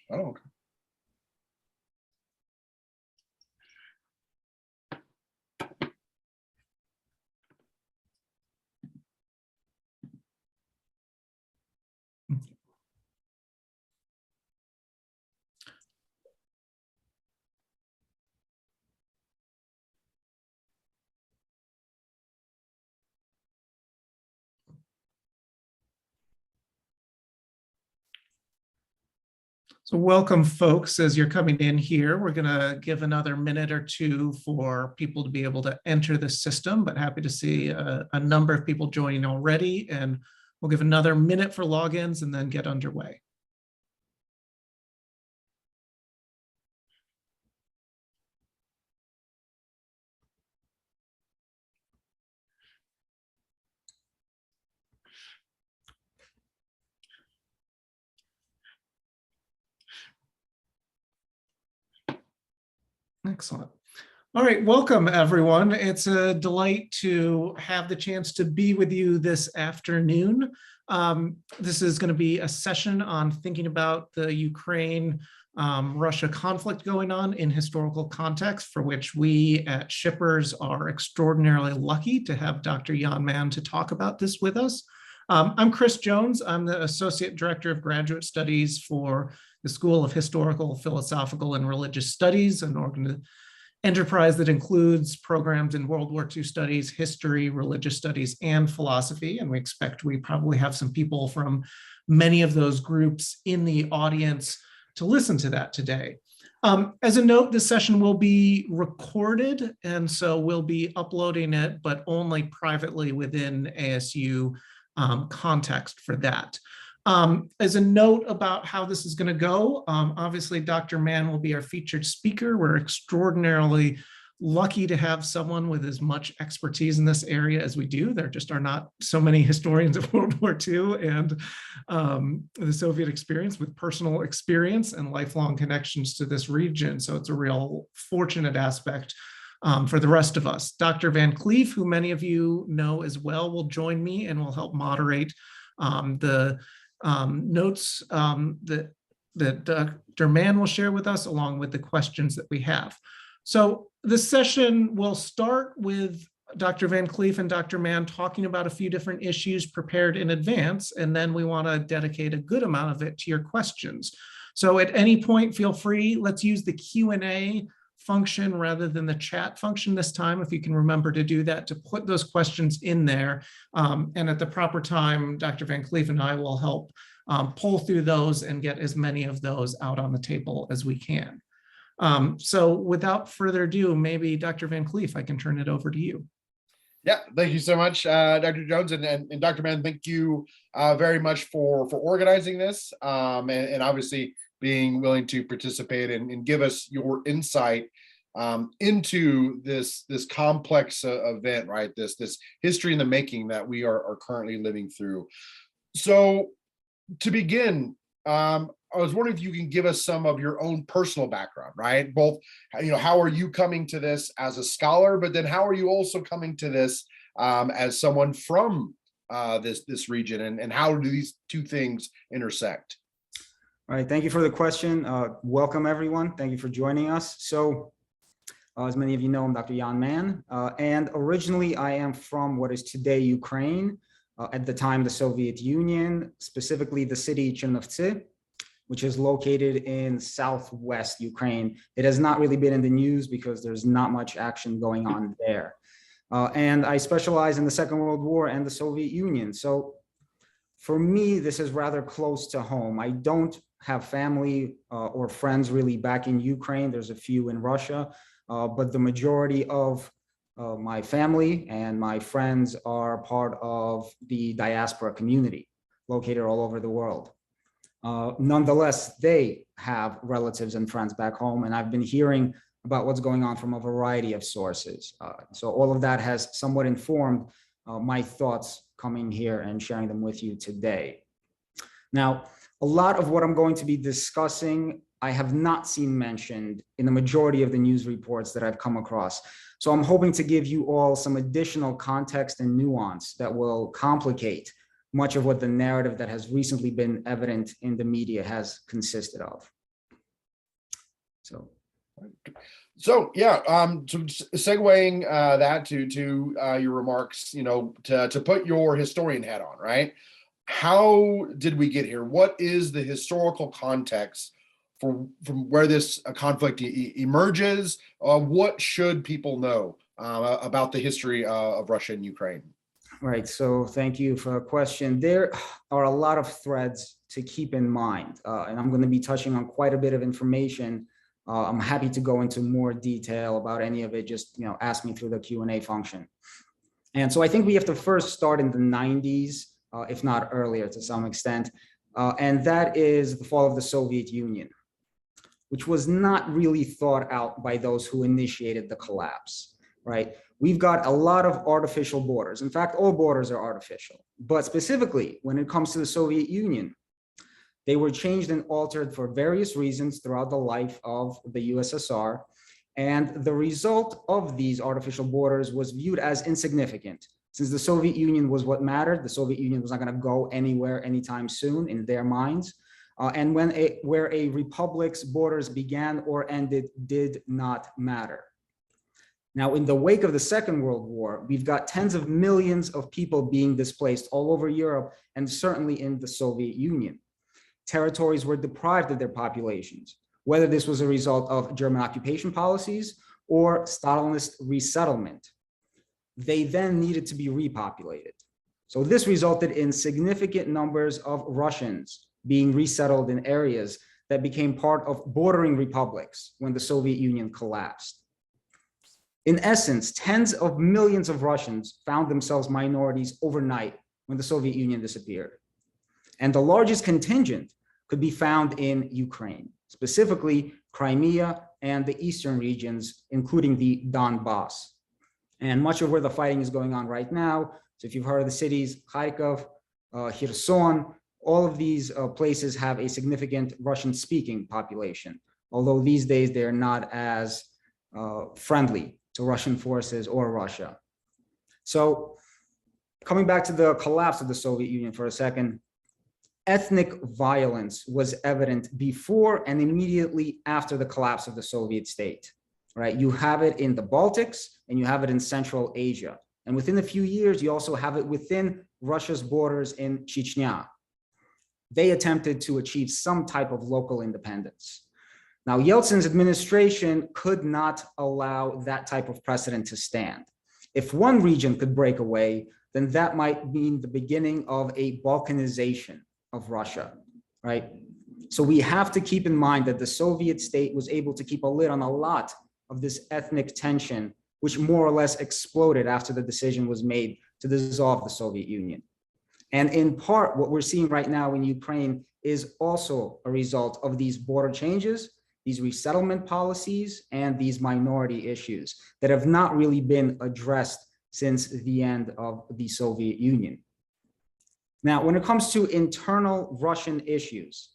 Oh, okay. So welcome, folks, as you're coming in here. We're going to give another minute or two for people to be able to enter the system, but happy to see a number of people joining already. And we'll give another minute for logins and then get underway. Excellent. All right, welcome everyone. It's a delight to have the chance to be with you this afternoon. This is going to be a session on thinking about the Ukraine-Russia conflict going on in historical context, for which we at Shippers are extraordinarily lucky to have Dr. Yan Mann to talk about this with us. I'm Chris Jones. I'm the Associate Director of Graduate Studies for the School of Historical, Philosophical, and Religious Studies, an enterprise that includes programs in World War II studies, history, religious studies, and philosophy. And we expect we probably have some people from many of those groups in the audience to listen to that today. As a note, this session will be recorded, and so we'll be uploading it, but only privately within ASU context for that. As a note about how this is going to go, obviously Dr. Mann will be our featured speaker. We're extraordinarily lucky to have someone with as much expertise in this area as we do. There just are not so many historians of World War II and the Soviet experience with personal experience and lifelong connections to this region. So it's a real fortunate aspect for the rest of us. Dr. Van Cleave, who many of you know as well, will join me and will help moderate the notes that Dr. Mann will share with us, along with the questions that we have. So the session will start with Dr. Van Cleave and Dr. Mann talking about a few different issues prepared in advance, and then we want to dedicate a good amount of it to your questions. So at any point, feel free, let's use the Q&A function rather than the chat function this time, if you can remember to do that, to put those questions in there. And at the proper time, Dr. Van Cleave and I will help pull through those and get as many of those out on the table as we can. So without further ado, maybe Dr. Van Cleave, I can turn it over to you. Yeah, thank you so much, Dr. Jones, and Dr. Mann, thank you very much for organizing this and obviously being willing to participate and give us your insight into this complex event, right? This history in the making that we are currently living through. So to begin, I was wondering if you can give us some of your own personal background, right? Both, how are you coming to this as a scholar, but then how are you also coming to this as someone from this region, and how do these two things intersect? All right, thank you for the question. Welcome, everyone. Thank you for joining us. So, as many of you know, I'm Dr. Yan Mann, and originally I am from what is today Ukraine, at the time the Soviet Union, specifically the city Chernovtsi, which is located in southwest Ukraine. It has not really been in the news because there's not much action going on there. And I specialize in the Second World War and the Soviet Union. So for me, this is rather close to home. I don't have family or friends really back in Ukraine. There's a few in Russia, but the majority of my family and my friends are part of the diaspora community located all over the world. Nonetheless, they have relatives and friends back home, and I've been hearing about what's going on from a variety of sources. So all of that has somewhat informed my thoughts coming here and sharing them with you today. Now, a lot of what I'm going to be discussing, I have not seen mentioned in the majority of the news reports that I've come across. So I'm hoping to give you all some additional context and nuance that will complicate much of what the narrative that has recently been evident in the media has consisted of. So yeah, so segueing that to your remarks, to put your historian hat on, right? How did we get here? What is the historical context from where this conflict emerges? What should people know about the history of Russia and Ukraine? Right. So thank you for the question. There are a lot of threads to keep in mind, and I'm going to be touching on quite a bit of information. I'm happy to go into more detail about any of it. Just ask me through the Q&A function. And so I think we have to first start in the 90s, if not earlier to some extent, and that is the fall of the Soviet Union, which was not really thought out by those who initiated the collapse, right? We've got a lot of artificial borders. In fact, all borders are artificial, but specifically when it comes to the Soviet Union, they were changed and altered for various reasons throughout the life of the USSR. And the result of these artificial borders was viewed as insignificant. Since the Soviet Union was what mattered, the Soviet Union was not going to go anywhere anytime soon in their minds. And where a republic's borders began or ended did not matter. Now, in the wake of the Second World War, we've got tens of millions of people being displaced all over Europe and certainly in the Soviet Union. Territories were deprived of their populations, whether this was a result of German occupation policies or Stalinist resettlement. They then needed to be repopulated. So this resulted in significant numbers of Russians being resettled in areas that became part of bordering republics when the Soviet Union collapsed. In essence, tens of millions of Russians found themselves minorities overnight when the Soviet Union disappeared. And the largest contingent could be found in Ukraine, specifically Crimea and the eastern regions, including the Donbass. And much of where the fighting is going on right now, so if you've heard of the cities, Kharkov, Kherson, all of these places have a significant Russian-speaking population, although these days they're not as friendly to Russian forces or Russia. So coming back to the collapse of the Soviet Union for a second, ethnic violence was evident before and immediately after the collapse of the Soviet state, right? You have it in the Baltics and you have it in Central Asia. And within a few years, you also have it within Russia's borders in Chechnya. They attempted to achieve some type of local independence. Now, Yeltsin's administration could not allow that type of precedent to stand. If one region could break away, then that might mean the beginning of a Balkanization of Russia, right? So we have to keep in mind that the Soviet state was able to keep a lid on a lot of this ethnic tension, which more or less exploded after the decision was made to dissolve the Soviet Union. And in part, what we're seeing right now in Ukraine is also a result of these border changes, these resettlement policies, and these minority issues that have not really been addressed since the end of the Soviet Union. Now, when it comes to internal Russian issues,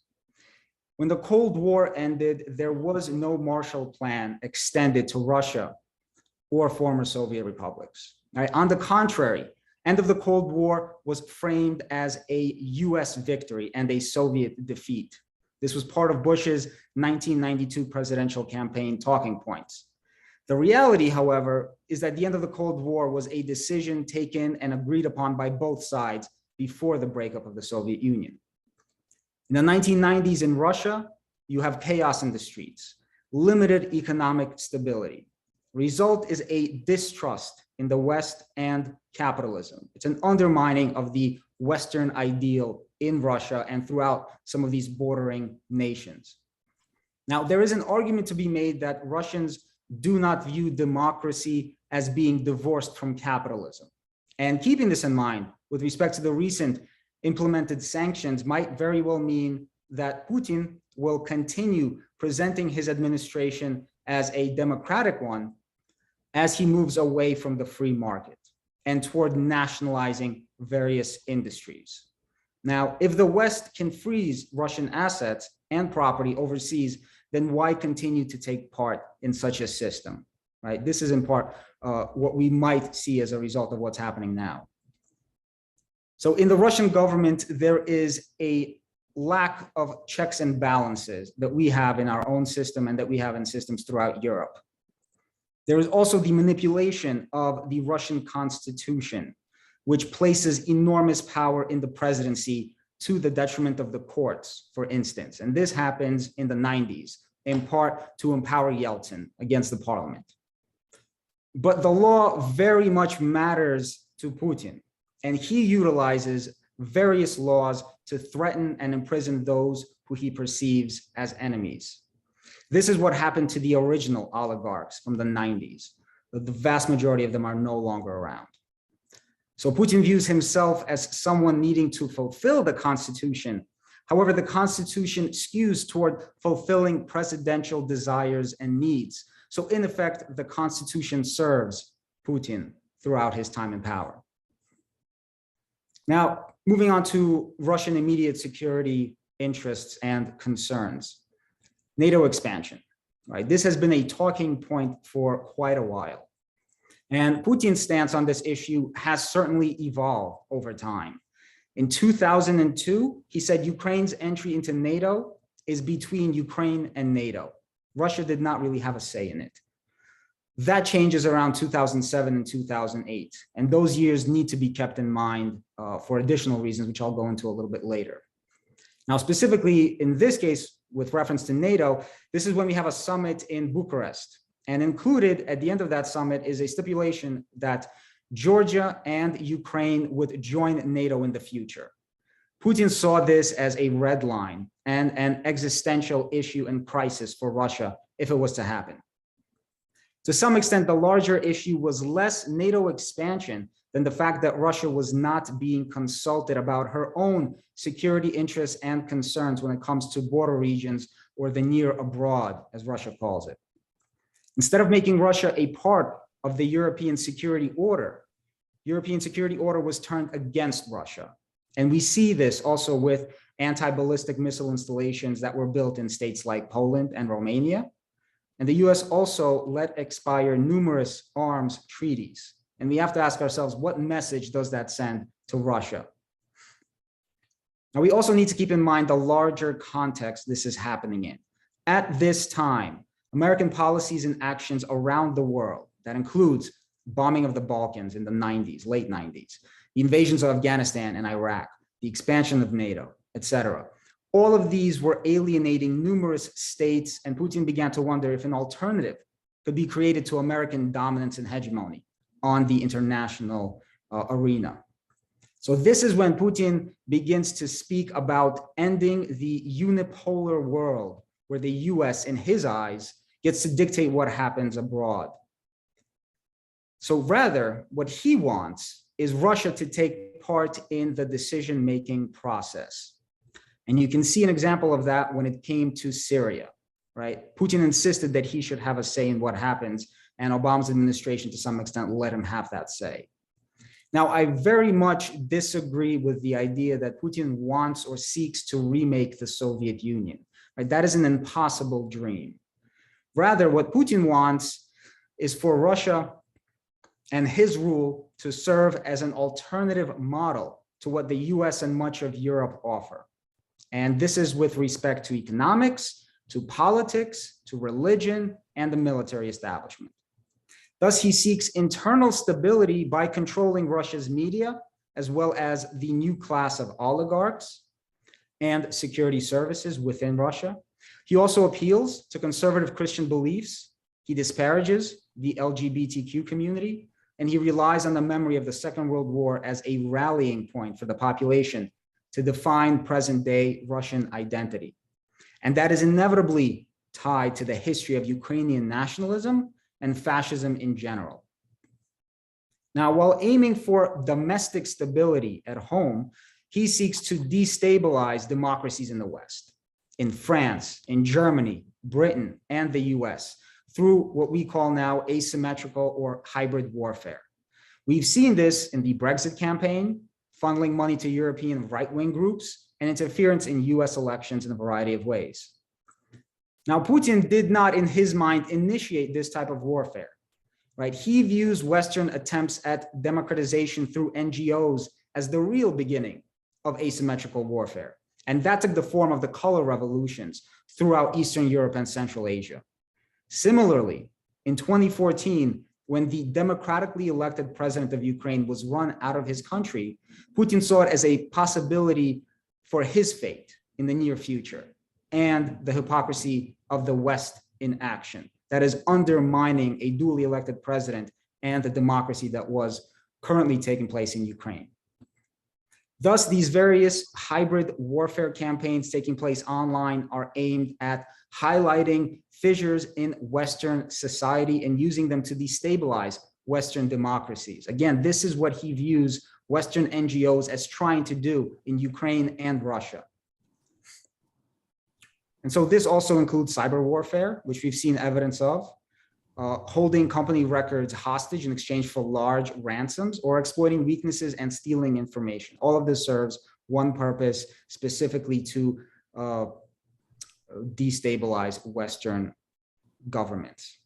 when the Cold War ended, there was no Marshall Plan extended to Russia or former Soviet republics. Right? On the contrary, end of the Cold War was framed as a US victory and a Soviet defeat. This was part of Bush's 1992 presidential campaign talking points. The reality, however, is that the end of the Cold War was a decision taken and agreed upon by both sides before the breakup of the Soviet Union. In the 1990s in Russia, you have chaos in the streets, limited economic stability. Result is a distrust in the West and capitalism. It's an undermining of the Western ideal in Russia and throughout some of these bordering nations. Now, there is an argument to be made that Russians do not view democracy as being divorced from capitalism. And keeping this in mind, with respect to the recent implemented sanctions, might very well mean that Putin will continue presenting his administration as a democratic one as he moves away from the free market and toward nationalizing various industries. Now, if the West can freeze Russian assets and property overseas, then why continue to take part in such a system, right? This is in part what we might see as a result of what's happening now. So in the Russian government, there is a lack of checks and balances that we have in our own system and that we have in systems throughout Europe. There is also the manipulation of the Russian constitution, which places enormous power in the presidency to the detriment of the courts, for instance. And this happens in the 90s, in part to empower Yeltsin against the parliament. But the law very much matters to Putin, and he utilizes various laws to threaten and imprison those who he perceives as enemies. This is what happened to the original oligarchs from the 90s. The vast majority of them are no longer around. So Putin views himself as someone needing to fulfill the constitution. However, the constitution skews toward fulfilling presidential desires and needs. So in effect, the constitution serves Putin throughout his time in power. Now, moving on to Russian immediate security interests and concerns. NATO expansion, right? This has been a talking point for quite a while. And Putin's stance on this issue has certainly evolved over time. In 2002, he said Ukraine's entry into NATO is between Ukraine and NATO. Russia did not really have a say in it. That changes around 2007 and 2008. And those years need to be kept in mind for additional reasons, which I'll go into a little bit later. Now, specifically in this case, with reference to NATO, this is when we have a summit in Bucharest. And included at the end of that summit is a stipulation that Georgia and Ukraine would join NATO in the future. Putin saw this as a red line and an existential issue and crisis for Russia if it was to happen. To some extent, the larger issue was less NATO expansion than the fact that Russia was not being consulted about her own security interests and concerns when it comes to border regions or the near abroad, as Russia calls it. Instead of making Russia a part of the European security order was turned against Russia. And we see this also with anti-ballistic missile installations that were built in states like Poland and Romania. And the US also let expire numerous arms treaties. And we have to ask ourselves, what message does that send to Russia? Now, we also need to keep in mind the larger context this is happening in. At this time, American policies and actions around the world, that includes bombing of the Balkans in the 90s, late 90s, the invasions of Afghanistan and Iraq, the expansion of NATO, etc. All of these were alienating numerous states, and Putin began to wonder if an alternative could be created to American dominance and hegemony on the international arena. So this is when Putin begins to speak about ending the unipolar world where the US, in his eyes, gets to dictate what happens abroad. So rather, what he wants is Russia to take part in the decision-making process. And you can see an example of that when it came to Syria, right? Putin insisted that he should have a say in what happens, and Obama's administration, to some extent, let him have that say. Now, I very much disagree with the idea that Putin wants or seeks to remake the Soviet Union, right? That is an impossible dream. Rather, what Putin wants is for Russia and his rule to serve as an alternative model to what the US and much of Europe offer. And this is with respect to economics, to politics, to religion, and the military establishment. Thus, he seeks internal stability by controlling Russia's media, as well as the new class of oligarchs and security services within Russia. He also appeals to conservative Christian beliefs. He disparages the LGBTQ community, and he relies on the memory of the Second World War as a rallying point for the population to define present-day Russian identity. And that is inevitably tied to the history of Ukrainian nationalism and fascism in general. Now, while aiming for domestic stability at home, he seeks to destabilize democracies in the West, in France, in Germany, Britain, and the US, through what we call now asymmetrical or hybrid warfare. We've seen this in the Brexit campaign, funneling money to European right-wing groups, and interference in US elections in a variety of ways. Now, Putin did not, in his mind, initiate this type of warfare, right? He views Western attempts at democratization through NGOs as the real beginning of asymmetrical warfare. And that took the form of the color revolutions throughout Eastern Europe and Central Asia. Similarly, in 2014, when the democratically elected president of Ukraine was run out of his country, Putin saw it as a possibility for his fate in the near future, and the hypocrisy of the West in action, that is undermining a duly elected president and the democracy that was currently taking place in Ukraine. Thus, these various hybrid warfare campaigns taking place online are aimed at highlighting fissures in Western society and using them to destabilize Western democracies. Again, this is what he views Western NGOs as trying to do in Ukraine and Russia. And so this also includes cyber warfare, which we've seen evidence of, holding company records hostage in exchange for large ransoms, or exploiting weaknesses and stealing information. All of this serves one purpose, specifically to destabilize Western governments.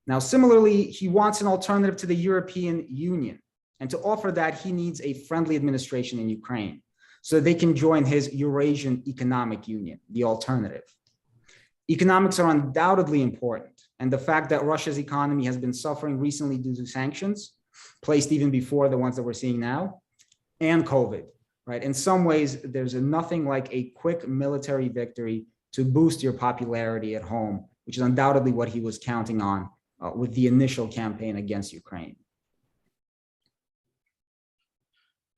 Now, similarly, he wants an alternative to the European Union. And to offer that, he needs a friendly administration in Ukraine so they can join his Eurasian Economic Union, the alternative. Economics are undoubtedly important. And the fact that Russia's economy has been suffering recently due to sanctions, placed even before the ones that we're seeing now, and COVID, right? In some ways, there's nothing like a quick military victory to boost your popularity at home, which is undoubtedly what he was counting on with the initial campaign against Ukraine.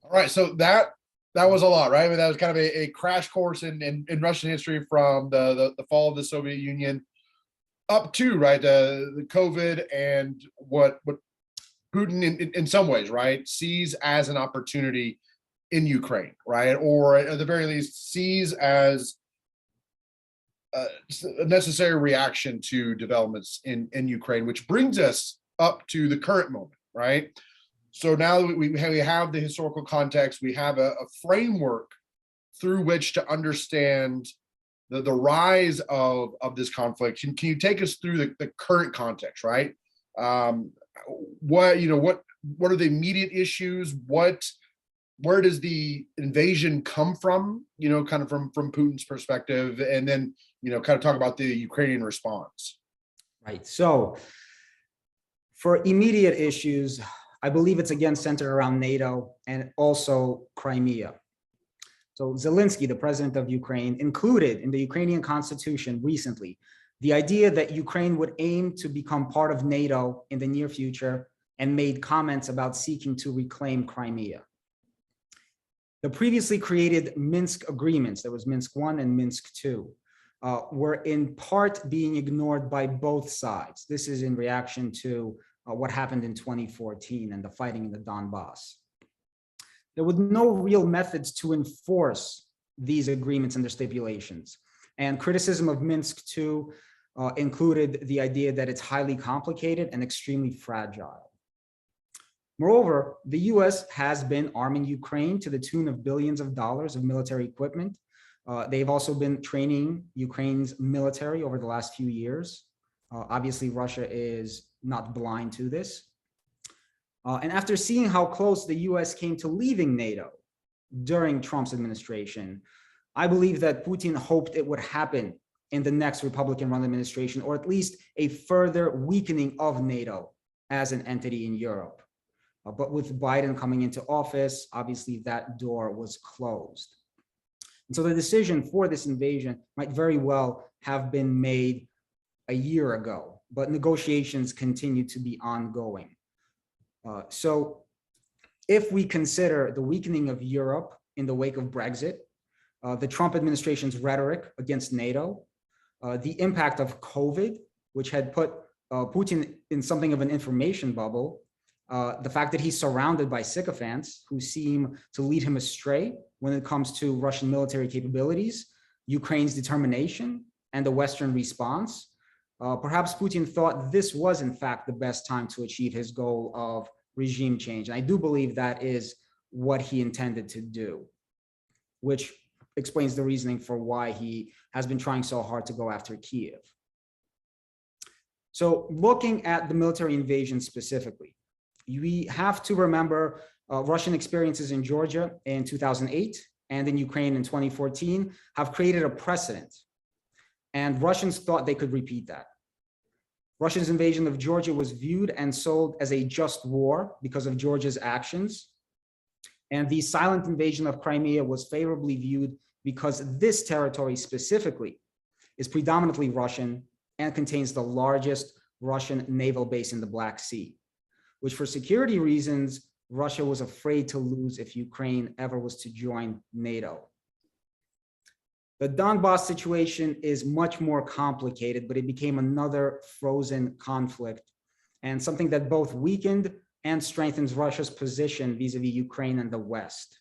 All right, so that was a lot, right? I mean, that was kind of a crash course in Russian history from the fall of the Soviet Union up to, right, the COVID and what Putin in some ways, right, sees as an opportunity in Ukraine, right, or at the very least sees as a necessary reaction to developments in Ukraine, which brings us up to the current moment, right? So now that we have the historical context, we have a framework through which to understand the rise of this conflict. Can you take us through the current context, right? What are the immediate issues? Where does the invasion come from? Kind of from Putin's perspective, and then kind of talk about the Ukrainian response. Right. So for immediate issues, I believe it's again centered around NATO and also Crimea. So Zelensky, the president of Ukraine, included in the Ukrainian constitution recently the idea that Ukraine would aim to become part of NATO in the near future, and made comments about seeking to reclaim Crimea. The previously created Minsk agreements, there was Minsk I and Minsk II, were in part being ignored by both sides. This is in reaction to what happened in 2014 and the fighting in the Donbass. There were no real methods to enforce these agreements and their stipulations. And criticism of Minsk II included the idea that it's highly complicated and extremely fragile. Moreover, the US has been arming Ukraine to the tune of billions of dollars of military equipment. They've also been training Ukraine's military over the last few years. Obviously, Russia is not blind to this. And after seeing how close the US came to leaving NATO during Trump's administration, I believe that Putin hoped it would happen in the next Republican-run administration, or at least a further weakening of NATO as an entity in Europe. But with Biden coming into office, obviously that door was closed. And so the decision for this invasion might very well have been made a year ago, but negotiations continue to be ongoing. So if we consider the weakening of Europe in the wake of Brexit, the Trump administration's rhetoric against NATO, the impact of COVID, which had put Putin in something of an information bubble, the fact that he's surrounded by sycophants who seem to lead him astray when it comes to Russian military capabilities, Ukraine's determination, and the Western response, perhaps Putin thought this was in fact the best time to achieve his goal of regime change. And I do believe that is what he intended to do, which explains the reasoning for why he has been trying so hard to go after Kiev. So looking at the military invasion specifically, we have to remember Russian experiences in Georgia in 2008 and in Ukraine in 2014 have created a precedent. And Russians thought they could repeat that. Russia's invasion of Georgia was viewed and sold as a just war because of Georgia's actions. And the silent invasion of Crimea was favorably viewed because this territory specifically is predominantly Russian and contains the largest Russian naval base in the Black Sea, which for security reasons, Russia was afraid to lose if Ukraine ever was to join NATO. The Donbass situation is much more complicated, but it became another frozen conflict and something that both weakened and strengthens Russia's position vis-a-vis Ukraine and the West.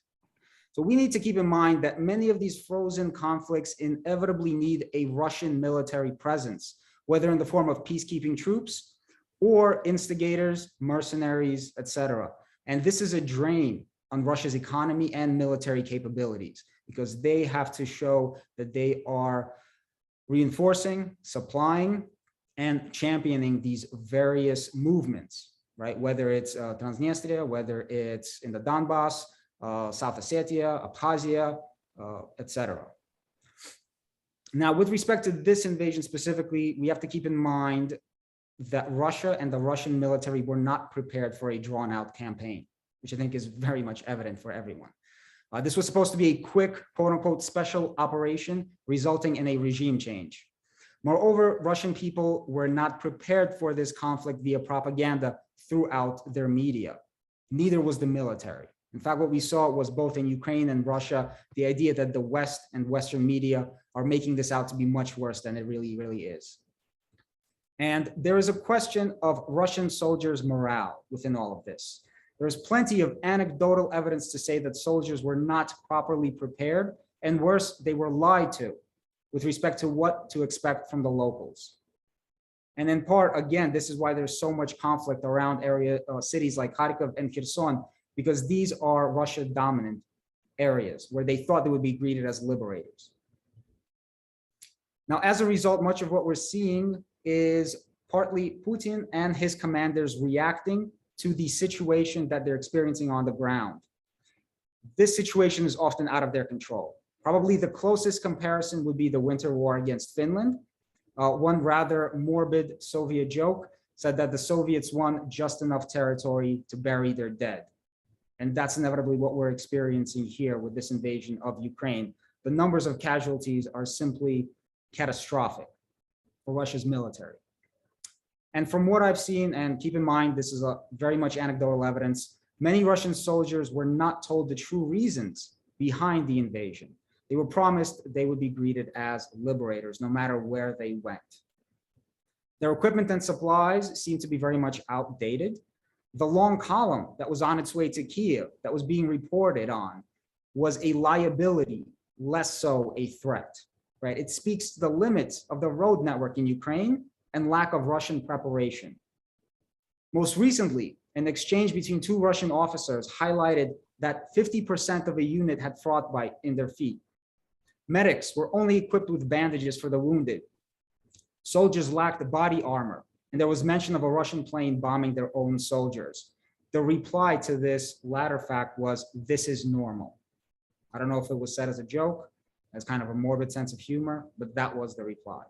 So we need to keep in mind that many of these frozen conflicts inevitably need a Russian military presence, whether in the form of peacekeeping troops or instigators, mercenaries, etc. And this is a drain on Russia's economy and military capabilities, because they have to show that they are reinforcing, supplying, and championing these various movements, right? Whether it's Transnistria, whether it's in the Donbass, South Ossetia, Abkhazia, etc. Now, with respect to this invasion specifically, we have to keep in mind that Russia and the Russian military were not prepared for a drawn-out campaign, which I think is very much evident for everyone. This was supposed to be a quick, quote-unquote, special operation resulting in a regime change. Moreover, Russian people were not prepared for this conflict via propaganda throughout their media. Neither was the military. In fact, what we saw was both in Ukraine and Russia, the idea that the West and Western media are making this out to be much worse than it really, really is. And there is a question of Russian soldiers' morale within all of this. There's plenty of anecdotal evidence to say that soldiers were not properly prepared, and worse, they were lied to with respect to what to expect from the locals. And in part, again, this is why there's so much conflict around cities like Kharkiv and Kherson, because these are Russia-dominant areas where they thought they would be greeted as liberators. Now, as a result, much of what we're seeing is partly Putin and his commanders reacting to the situation that they're experiencing on the ground. This situation is often out of their control. Probably the closest comparison would be the winter war against Finland. One rather morbid Soviet joke said that the Soviets won just enough territory to bury their dead. And that's inevitably what we're experiencing here with this invasion of Ukraine. The numbers of casualties are simply catastrophic for Russia's military. And from what I've seen, and keep in mind, this is a very much anecdotal evidence, many Russian soldiers were not told the true reasons behind the invasion. They were promised they would be greeted as liberators, no matter where they went. Their equipment and supplies seem to be very much outdated. The long column that was on its way to Kiev, that was being reported on, was a liability, less so a threat, right? It speaks to the limits of the road network in Ukraine and lack of Russian preparation. Most recently, an exchange between two Russian officers highlighted that 50% of a unit had frostbite in their feet. Medics were only equipped with bandages for the wounded. Soldiers lacked body armor, and there was mention of a Russian plane bombing their own soldiers. The reply to this latter fact was, "This is normal." I don't know if it was said as a joke, as kind of a morbid sense of humor, but that was the reply.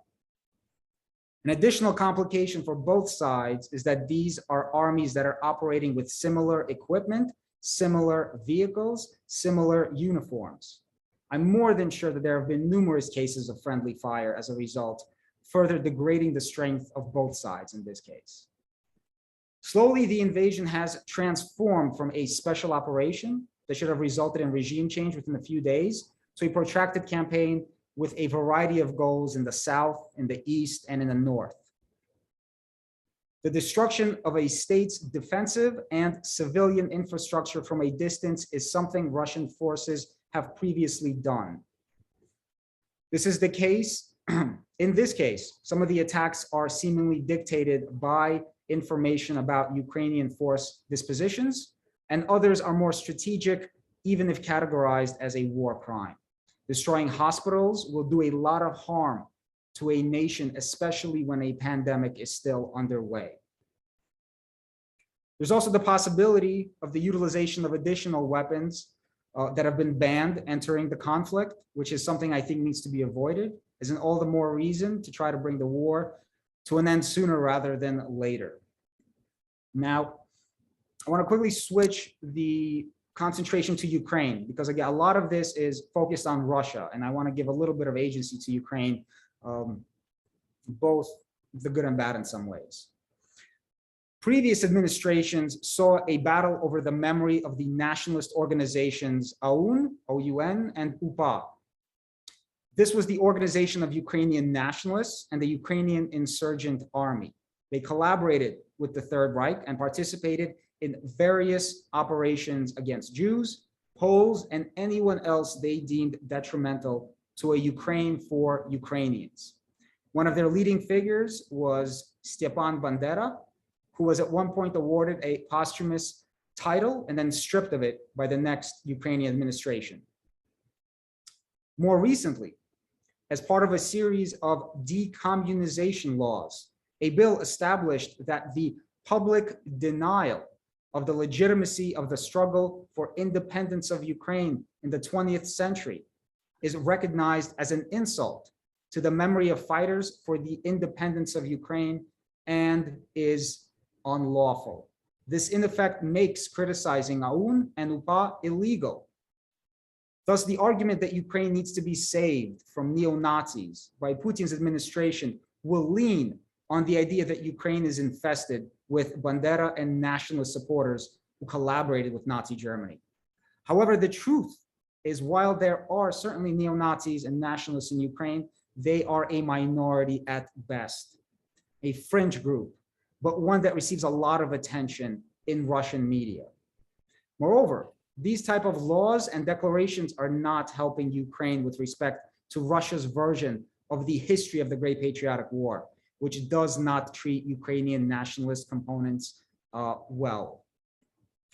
An additional complication for both sides is that these are armies that are operating with similar equipment, similar vehicles, similar uniforms. I'm more than sure that there have been numerous cases of friendly fire as a result, further degrading the strength of both sides in this case. Slowly, the invasion has transformed from a special operation that should have resulted in regime change within a few days to a protracted campaign with a variety of goals in the south, in the east, and in the north. The destruction of a state's defensive and civilian infrastructure from a distance is something Russian forces have previously done. This is the case. In this case, some of the attacks are seemingly dictated by information about Ukrainian force dispositions, and others are more strategic, even if categorized as a war crime. Destroying hospitals will do a lot of harm to a nation, especially when a pandemic is still underway. There's also the possibility of the utilization of additional weapons that have been banned entering the conflict, which is something I think needs to be avoided, isn't all the more reason to try to bring the war to an end sooner rather than later. Now, I want to quickly switch the concentration to Ukraine, because again, a lot of this is focused on Russia, and I want to give a little bit of agency to Ukraine, both the good and bad in some ways. Previous administrations saw a battle over the memory of the nationalist organizations AUN, O-U-N, and UPA. This was the organization of Ukrainian nationalists and the Ukrainian insurgent army. They collaborated with the Third Reich and participated in various operations against Jews, Poles, and anyone else they deemed detrimental to a Ukraine for Ukrainians. One of their leading figures was Stepan Bandera, who was at one point awarded a posthumous title and then stripped of it by the next Ukrainian administration. More recently, as part of a series of decommunization laws, a bill established that the public denial of the legitimacy of the struggle for independence of Ukraine in the 20th century is recognized as an insult to the memory of fighters for the independence of Ukraine and is unlawful. This in effect makes criticizing AUN and UPA illegal. Thus, the argument that Ukraine needs to be saved from neo-Nazis by Putin's administration will lean on the idea that Ukraine is infested with Bandera and nationalist supporters who collaborated with Nazi Germany. However, the truth is, while there are certainly neo-Nazis and nationalists in Ukraine, they are a minority at best, a fringe group, but one that receives a lot of attention in Russian media. Moreover, these type of laws and declarations are not helping Ukraine with respect to Russia's version of the history of the Great Patriotic War, which does not treat Ukrainian nationalist components well.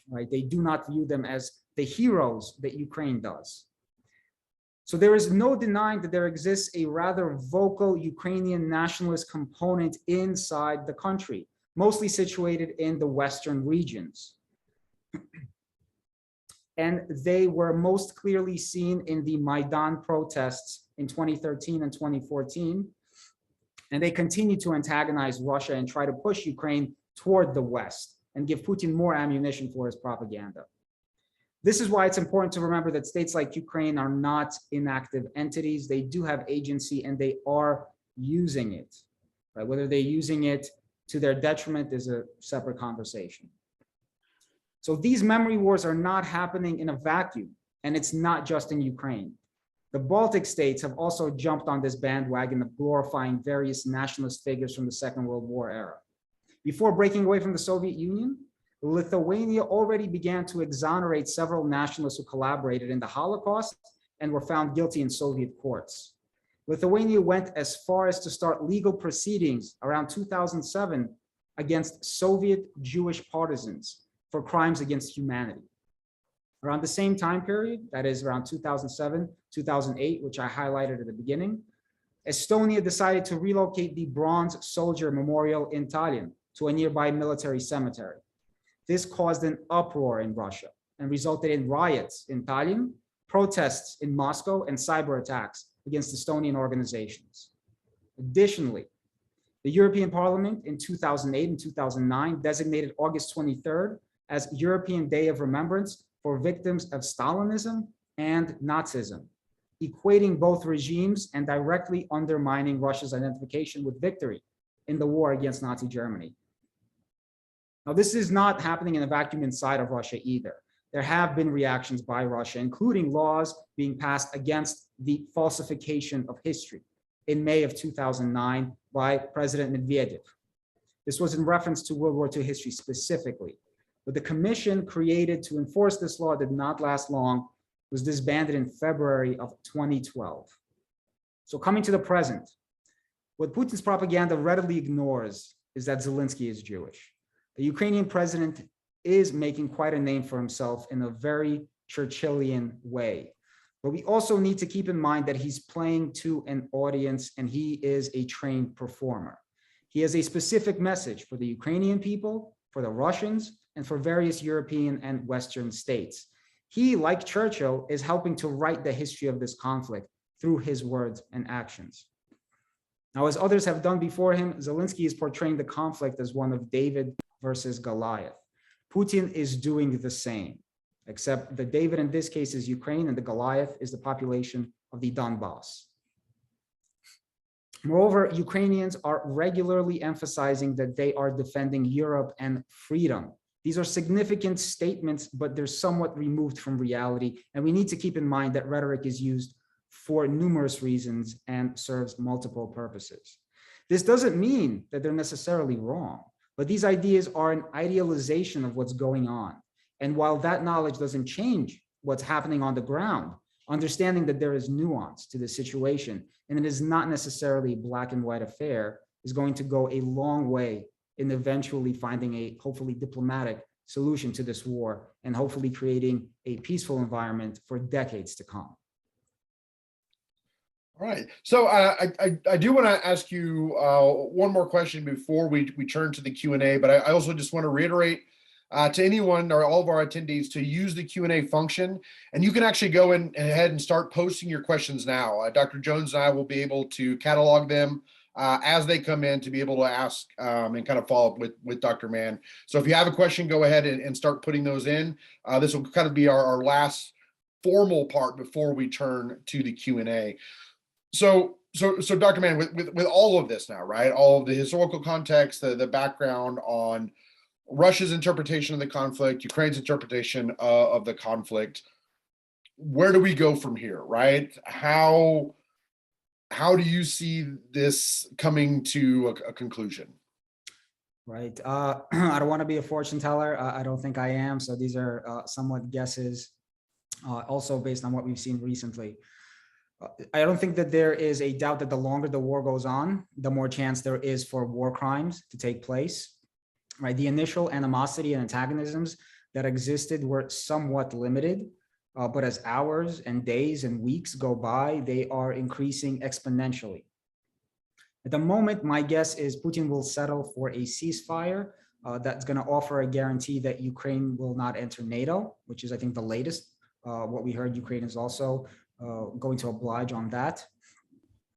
Right? They do not view them as the heroes that Ukraine does. So there is no denying that there exists a rather vocal Ukrainian nationalist component inside the country, mostly situated in the Western regions. And they were most clearly seen in the Maidan protests in 2013 and 2014. And they continue to antagonize Russia and try to push Ukraine toward the West and give Putin more ammunition for his propaganda. This is why it's important to remember that states like Ukraine are not inactive entities. They do have agency and they are using it. Right? Whether they're using it to their detriment is a separate conversation. So these memory wars are not happening in a vacuum, and it's not just in Ukraine. The Baltic states have also jumped on this bandwagon of glorifying various nationalist figures from the Second World War era. Before breaking away from the Soviet Union, Lithuania already began to exonerate several nationalists who collaborated in the Holocaust and were found guilty in Soviet courts. Lithuania went as far as to start legal proceedings around 2007 against Soviet Jewish partisans for crimes against humanity. Around the same time period, that is around 2007, 2008, which I highlighted at the beginning, Estonia decided to relocate the Bronze Soldier Memorial in Tallinn to a nearby military cemetery. This caused an uproar in Russia and resulted in riots in Tallinn, protests in Moscow, and cyber attacks against Estonian organizations. Additionally, the European Parliament in 2008 and 2009 designated August 23rd as European Day of Remembrance for victims of Stalinism and Nazism, equating both regimes and directly undermining Russia's identification with victory in the war against Nazi Germany. Now, this is not happening in a vacuum inside of Russia either. There have been reactions by Russia, including laws being passed against the falsification of history in May of 2009 by President Medvedev. This was in reference to World War II history specifically. But the commission created to enforce this law did not last long, was disbanded in February of 2012. So coming to the present, what Putin's propaganda readily ignores is that Zelensky is Jewish. The Ukrainian president is making quite a name for himself in a very Churchillian way. But we also need to keep in mind that he's playing to an audience and he is a trained performer. He has a specific message for the Ukrainian people, for the Russians, and for various European and Western states. He, like Churchill, is helping to write the history of this conflict through his words and actions. Now, as others have done before him, Zelensky is portraying the conflict as one of David versus Goliath. Putin is doing the same, except the David in this case is Ukraine and the Goliath is the population of the Donbass. Moreover, Ukrainians are regularly emphasizing that they are defending Europe and freedom. These are significant statements, but they're somewhat removed from reality. And we need to keep in mind that rhetoric is used for numerous reasons and serves multiple purposes. This doesn't mean that they're necessarily wrong, but these ideas are an idealization of what's going on. And while that knowledge doesn't change what's happening on the ground, understanding that there is nuance to the situation and it is not necessarily a black and white affair is going to go a long way in eventually finding a hopefully diplomatic solution to this war and hopefully creating a peaceful environment for decades to come. All right. So I do want to ask you one more question before we turn to the Q&A, but I also just want to reiterate to anyone or all of our attendees to use the Q&A function, and you can actually go ahead and start posting your questions now. Dr. Jones and I will be able to catalog them as they come in to be able to ask and kind of follow up with Dr. Mann. So if you have a question, go ahead and start putting those in. This will kind of be our last formal part before we turn to the Q&A. So Dr. Mann, with all of this now, right? All of the historical context, the background on Russia's interpretation of the conflict, Ukraine's interpretation of the conflict, where do we go from here, right? How do you see this coming to a conclusion? Right. I don't want to be a fortune teller. I don't think I am. So these are somewhat guesses, also based on what we've seen recently. I don't think that there is a doubt that the longer the war goes on, the more chance there is for war crimes to take place. Right. The initial animosity and antagonisms that existed were somewhat limited, but as hours and days and weeks go by, they are increasing exponentially. At the moment, my guess is Putin will settle for a ceasefire that's going to offer a guarantee that Ukraine will not enter NATO, which is, I think, the latest. What we heard, Ukraine is also going to oblige on that.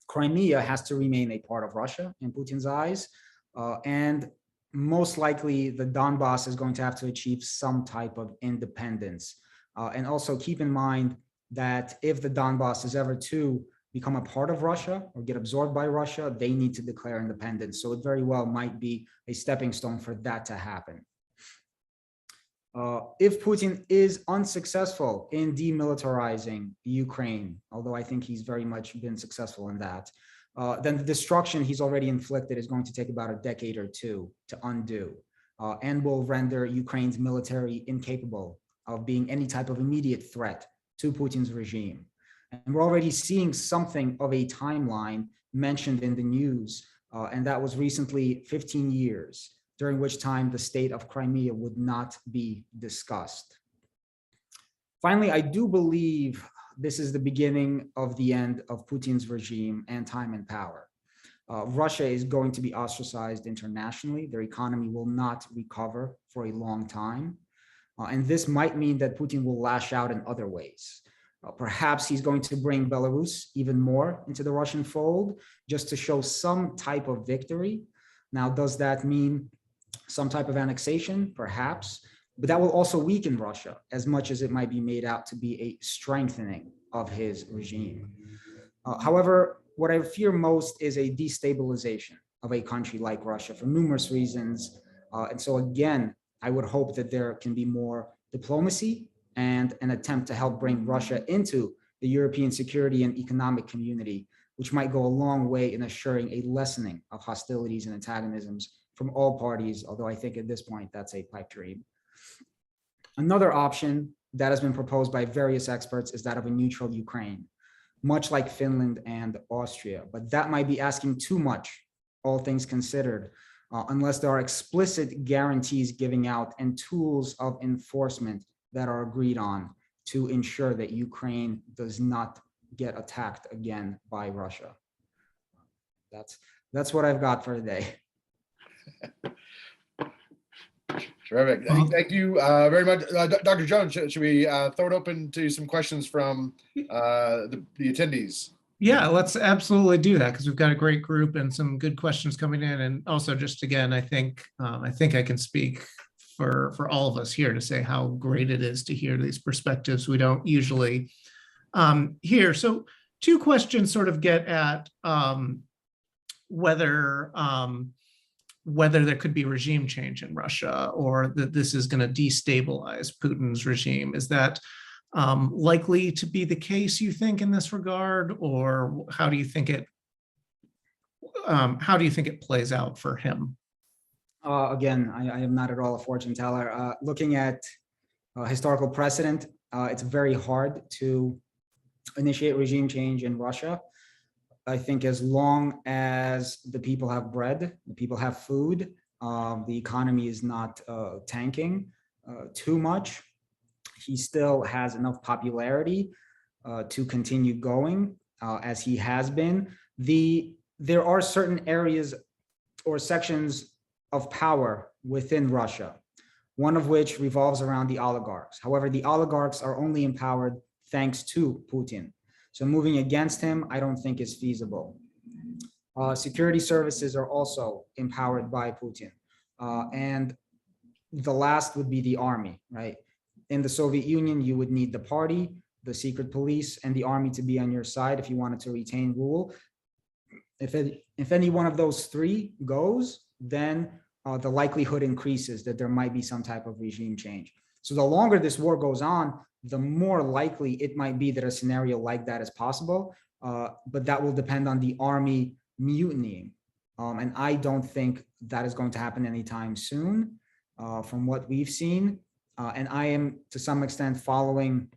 Crimea has to remain a part of Russia in Putin's eyes, and most likely the Donbass is going to have to achieve some type of independence. And also keep in mind that if the Donbass is ever to become a part of Russia or get absorbed by Russia, they need to declare independence. So it very well might be a stepping stone for that to happen. If Putin is unsuccessful in demilitarizing Ukraine, although I think he's very much been successful in that, then the destruction he's already inflicted is going to take about a decade or two to undo, and will render Ukraine's military incapable of being any type of immediate threat to Putin's regime. And we're already seeing something of a timeline mentioned in the news, and that was recently 15 years, during which time the state of Crimea would not be discussed. Finally, I do believe this is the beginning of the end of Putin's regime and time and power. Russia is going to be ostracized internationally. Their economy will not recover for a long time. And this might mean that Putin will lash out in other ways. Perhaps he's going to bring Belarus even more into the Russian fold just to show some type of victory. Now, does that mean some type of annexation? Perhaps, but that will also weaken Russia as much as it might be made out to be a strengthening of his regime. However, what I fear most is a destabilization of a country like Russia for numerous reasons. And so again, I would hope that there can be more diplomacy and an attempt to help bring Russia into the European security and economic community, which might go a long way in assuring a lessening of hostilities and antagonisms from all parties, although I think at this point that's a pipe dream. Another option that has been proposed by various experts is that of a neutral Ukraine, much like Finland and Austria, but that might be asking too much, all things considered, unless there are explicit guarantees giving out and tools of enforcement that are agreed on to ensure that Ukraine does not get attacked again by Russia. That's what I've got for today. Terrific. Thank you very much. Dr. Jones, should we throw it open to some questions from the attendees? Yeah, let's absolutely do that because we've got a great group and some good questions coming in. And also, just again, I think I can speak for all of us here to say how great it is to hear these perspectives we don't usually hear. So, two questions sort of get at whether there could be regime change in Russia or that this is going to destabilize Putin's regime. Is that likely to be the case, you think, in this regard, or how do you think it plays out for him? Again, I am not at all a fortune teller. Looking at historical precedent, it's very hard to initiate regime change in Russia. I think as long as the people have bread, the people have food, the economy is not tanking too much, he still has enough popularity to continue going as he has been. There are certain areas or sections of power within Russia, one of which revolves around the oligarchs. However, the oligarchs are only empowered thanks to Putin. So moving against him, I don't think is feasible. Security services are also empowered by Putin. And the last would be the army, right? In the Soviet Union, you would need the party, the secret police, and the army to be on your side if you wanted to retain rule. If any one of those three goes, then the likelihood increases that there might be some type of regime change. So the longer this war goes on, the more likely it might be that a scenario like that is possible, but that will depend on the army mutinying. And I don't think that is going to happen anytime soon from what we've seen. And I am, to some extent, following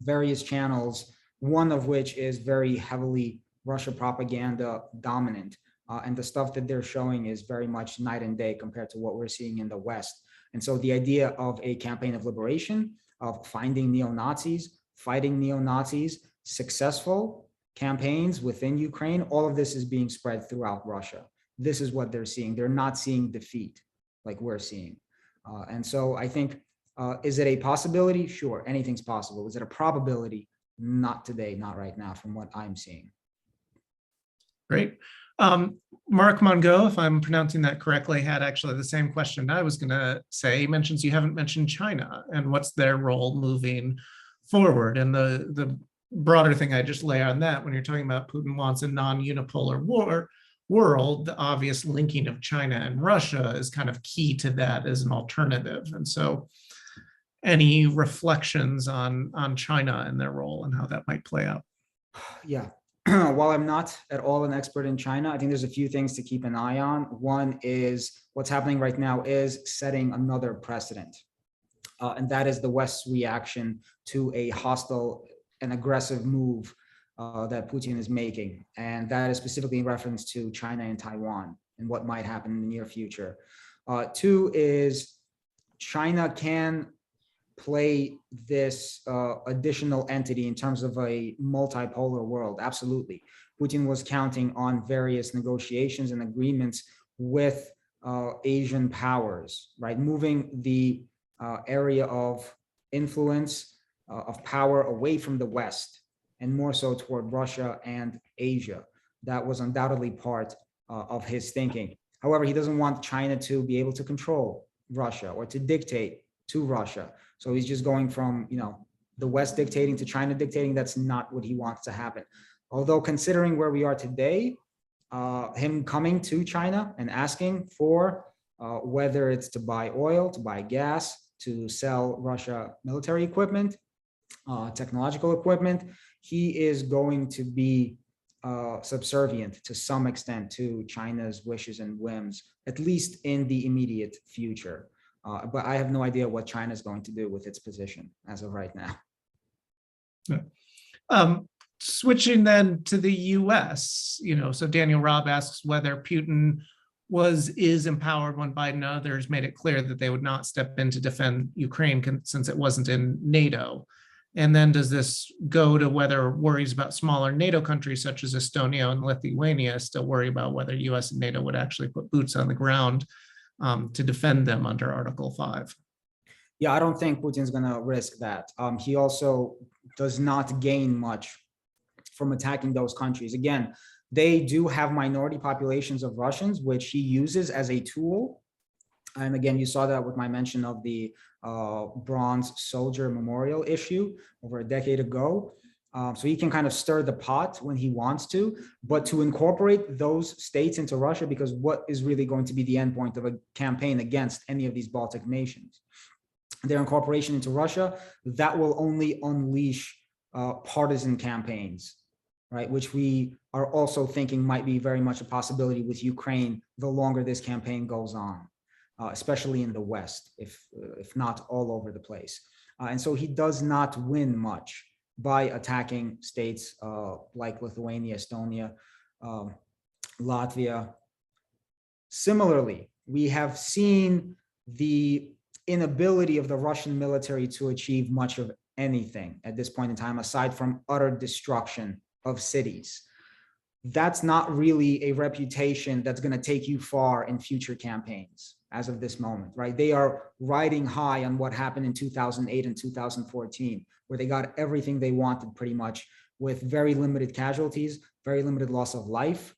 various channels, one of which is very heavily Russia propaganda dominant. And the stuff that they're showing is very much night and day compared to what we're seeing in the West. And so the idea of a campaign of liberation, of finding neo-Nazis, fighting neo-Nazis, successful campaigns within Ukraine, all of this is being spread throughout Russia. This is what they're seeing. They're not seeing defeat like we're seeing. And so I think, is it a possibility? Sure, anything's possible. Is it a probability? Not today, not right now, from what I'm seeing. Great. Mark Mongo, if I'm pronouncing that correctly, had actually the same question I was going to say. He mentions you haven't mentioned China and what's their role moving forward. And the broader thing I just lay on that, when you're talking about Putin wants a non-unipolar world, the obvious linking of China and Russia is kind of key to that as an alternative. And so any reflections on China and their role and how that might play out? Yeah. While I'm not at all an expert in China, I think there's a few things to keep an eye on. One is what's happening right now is setting another precedent. And that is the West's reaction to a hostile and aggressive move that Putin is making. And that is specifically in reference to China and Taiwan and what might happen in the near future. Two is China can play this additional entity in terms of a multipolar world. Absolutely. Putin was counting on various negotiations and agreements with Asian powers, right? Moving the area of influence, of power away from the West and more so toward Russia and Asia. That was undoubtedly part of his thinking. However, he doesn't want China to be able to control Russia or to dictate to Russia. So he's just going from, the West dictating to China dictating. That's not what he wants to happen. Although considering where we are today, him coming to China and asking for whether it's to buy oil, to buy gas, to sell Russia military equipment, technological equipment, he is going to be subservient to some extent to China's wishes and whims, at least in the immediate future. But I have no idea what China is going to do with its position as of right now. Switching then to the US, so Daniel Robb asks whether Putin is empowered when Biden and others made it clear that they would not step in to defend Ukraine since it wasn't in NATO. And then does this go to whether worries about smaller NATO countries such as Estonia and Lithuania still worry about whether US and NATO would actually put boots on the ground to defend them under Article 5. Yeah, I don't think Putin's going to risk that. He also does not gain much from attacking those countries. Again, they do have minority populations of Russians, which he uses as a tool. And again, you saw that with my mention of the bronze soldier memorial issue over a decade ago. So he can kind of stir the pot when he wants to, but to incorporate those states into Russia, because what is really going to be the endpoint of a campaign against any of these Baltic nations? Their incorporation into Russia, that will only unleash partisan campaigns, right? Which we are also thinking might be very much a possibility with Ukraine the longer this campaign goes on, especially in the West, if not all over the place. And so he does not win much by attacking states like Lithuania, Estonia, Latvia. Similarly, we have seen the inability of the Russian military to achieve much of anything at this point in time, aside from utter destruction of cities. That's not really a reputation that's going to take you far in future campaigns as of this moment, right? They are riding high on what happened in 2008 and 2014, where they got everything they wanted pretty much with very limited casualties, very limited loss of life,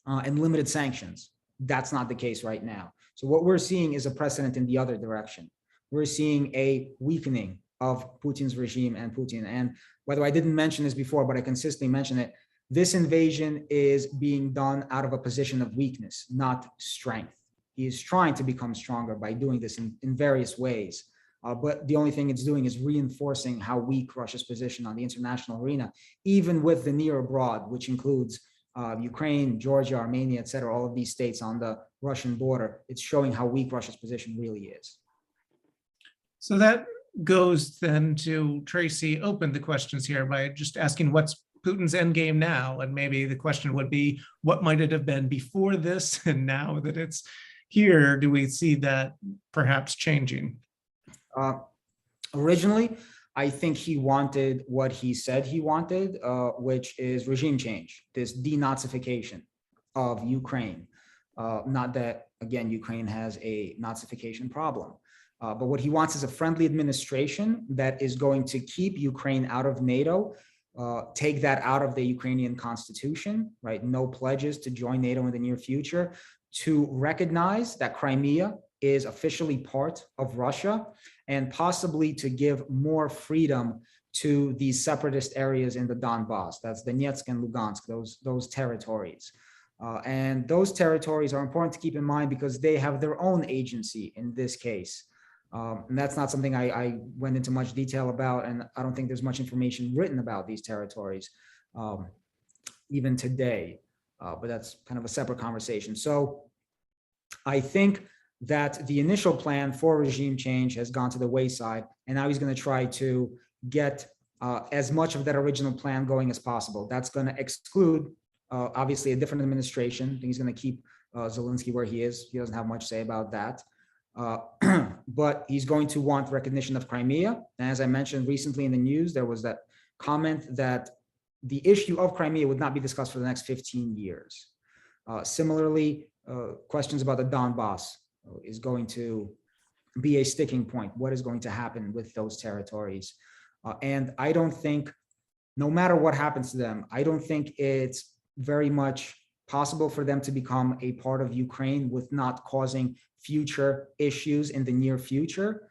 and limited sanctions. That's not the case right now. So what we're seeing is a precedent in the other direction. We're seeing a weakening of Putin's regime and Putin. And by the way, I didn't mention this before, but I consistently mention it. This invasion is being done out of a position of weakness, not strength. He is trying to become stronger by doing this in various ways. But the only thing it's doing is reinforcing how weak Russia's position on the international arena, even with the near abroad, which includes Ukraine, Georgia, Armenia, et cetera, all of these states on the Russian border. It's showing how weak Russia's position really is. So that goes then to Tracy opened the questions here by just asking what's Putin's endgame now? And maybe the question would be, what might it have been before this? And now that it's here, do we see that perhaps changing? Originally, I think he wanted what he said he wanted, which is regime change, this denazification of Ukraine. Not that, again, Ukraine has a Nazification problem, but what he wants is a friendly administration that is going to keep Ukraine out of NATO, take that out of the Ukrainian constitution, right? No pledges to join NATO in the near future, to recognize that Crimea is officially part of Russia, and possibly to give more freedom to these separatist areas in the Donbass. That's Donetsk and Lugansk, those territories. And those territories are important to keep in mind because they have their own agency in this case. And that's not something I went into much detail about, and I don't think there's much information written about these territories, even today, but that's kind of a separate conversation. So I think that the initial plan for regime change has gone to the wayside, and now he's going to try to get as much of that original plan going as possible. That's going to exclude, obviously, a different administration. I think he's going to keep Zelensky where he is. He doesn't have much to say about that. But he's going to want recognition of Crimea. And as I mentioned recently in the news, there was that comment that the issue of Crimea would not be discussed for the next 15 years. Similarly, questions about the Donbass is going to be a sticking point. What is going to happen with those territories? And I don't think, no matter what happens to them, I don't think it's very much possible for them to become a part of Ukraine with not causing future issues in the near future,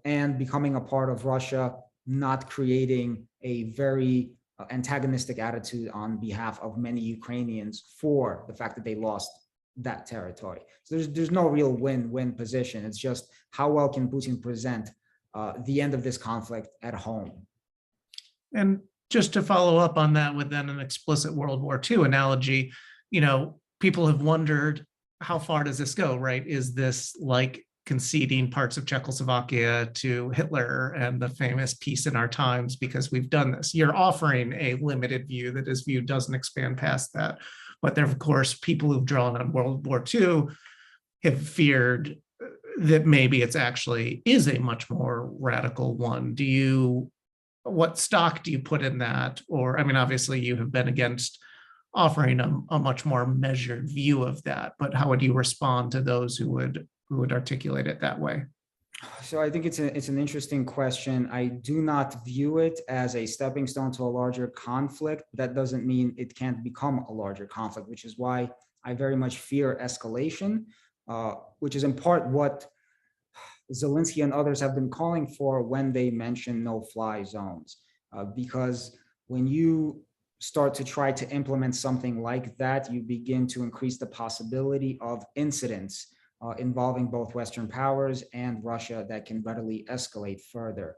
and becoming a part of Russia, not creating a very antagonistic attitude on behalf of many Ukrainians for the fact that they lost that territory. So there's no real win-win position. It's just how well can Putin present the end of this conflict at home. And just to follow up on that with then an explicit World War II analogy, you know, people have wondered, how far does this go, right? Is this like conceding parts of Czechoslovakia to Hitler and the famous peace in our times because we've done this? You're offering a limited view that his view doesn't expand past that. But there, of course, people who've drawn on World War II have feared that maybe it's actually is a much more radical one. What stock do you put in that? Or, I mean, obviously you have been against offering a much more measured view of that. But how would you respond to those who would articulate it that way? So I think it's an interesting question. I do not view it as a stepping stone to a larger conflict. That doesn't mean it can't become a larger conflict, which is why I very much fear escalation, which is in part what Zelensky and others have been calling for when they mention no-fly zones. Because when you start to try to implement something like that, you begin to increase the possibility of incidents involving both Western powers and Russia that can readily escalate further.